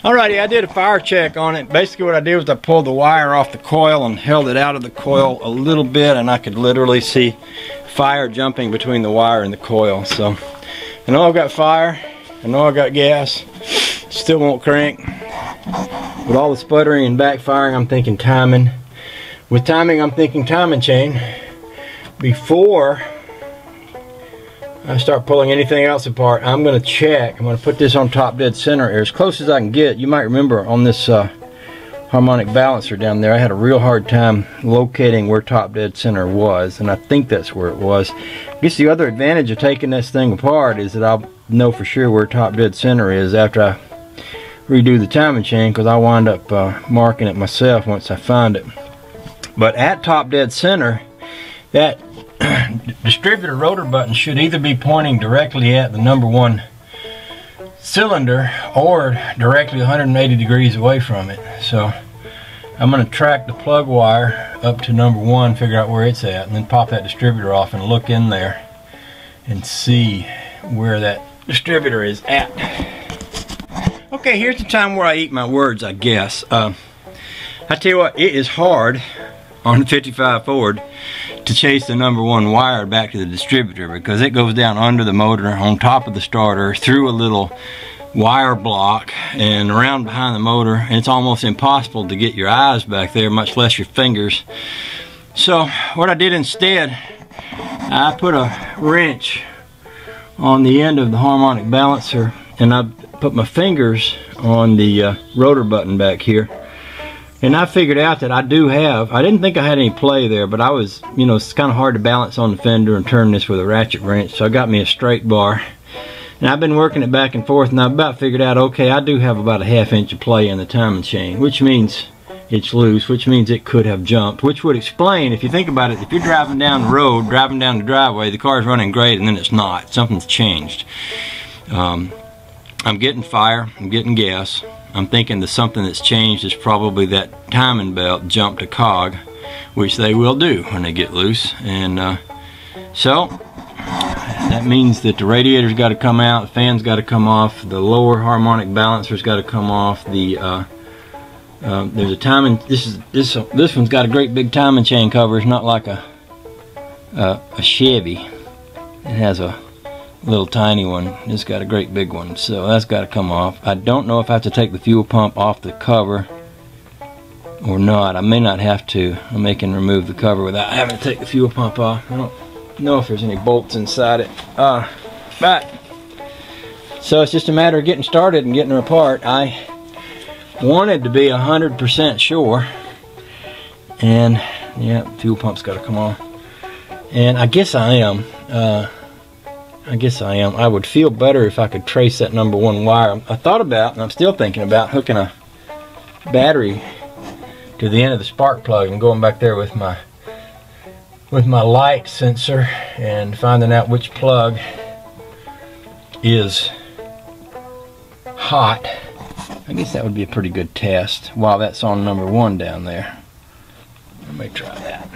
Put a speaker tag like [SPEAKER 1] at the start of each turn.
[SPEAKER 1] Alrighty, I did a fire check on it. Basically what I did was I pulled the wire off the coil and held it out of the coil a little bit, and I could literally see fire jumping between the wire and the coil. So I know I've got fire, I know I've got gas, still won't crank. With all the sputtering and backfiring, I'm thinking timing. With timing, I'm thinking timing chain. Before I start pulling anything else apart, I'm going to check. I'm going to put this on top dead center as close as I can get. You might remember on this harmonic balancer down there, I had a real hard time locating where top dead center was, and I think that's where it was. I guess the other advantage of taking this thing apart is that I'll know for sure where top dead center is after I redo the timing chain, because I wind up marking it myself once I find it. But at top dead center, that distributor rotor button should either be pointing directly at the number 1 cylinder or directly 180 degrees away from it. So I'm going to track the plug wire up to number 1, figure out where it's at, and then pop that distributor off and look in there and see where that distributor is at. Okay, here's the time where I eat my words, I guess. I tell you what, it is hard on the 55 Ford to chase the number 1 wire back to the distributor, because it goes down under the motor, on top of the starter, through a little wire block and around behind the motor, and it's almost impossible to get your eyes back there, much less your fingers. So what I did instead, I put a wrench on the end of the harmonic balancer, and I put my fingers on the rotor button back here. And I figured out that I didn't think I had any play there, but I was, you know, it's kind of hard to balance on the fender and turn this with a ratchet wrench, so I got me a straight bar. And I've been working it back and forth, and I've about figured out, okay, I do have about a 1/2 inch of play in the timing chain, which means it's loose, which means it could have jumped, which would explain, if you think about it, if you're driving down the road, driving down the driveway, the car's running great, and then it's not. Something's changed. I'm getting fire, I'm getting gas. I'm thinking that something that's changed is probably that timing belt jumped a cog, which they will do when they get loose. And so that means that the radiator's got to come out, the fan's got to come off, the lower harmonic balancer's got to come off. The there's a timing. This one's got a great big timing chain cover. It's not like a Chevy. It has a little tiny one. It's got a great big one, so that's got to come off. I don't know if I have to take the fuel pump off the cover or not. I may not have to. I may can remove the cover without having to take the fuel pump off. I don't know if there's any bolts inside it. But so it's just a matter of getting started and getting her apart. I wanted to be 100% sure, and yeah, fuel pump's got to come off, and I guess I am. I would feel better if I could trace that number 1 wire. I thought about, and I'm still thinking about, hooking a battery to the end of the spark plug and going back there with my light sensor and finding out which plug is hot. I guess that would be a pretty good test while that's on number 1 down there. I may try that.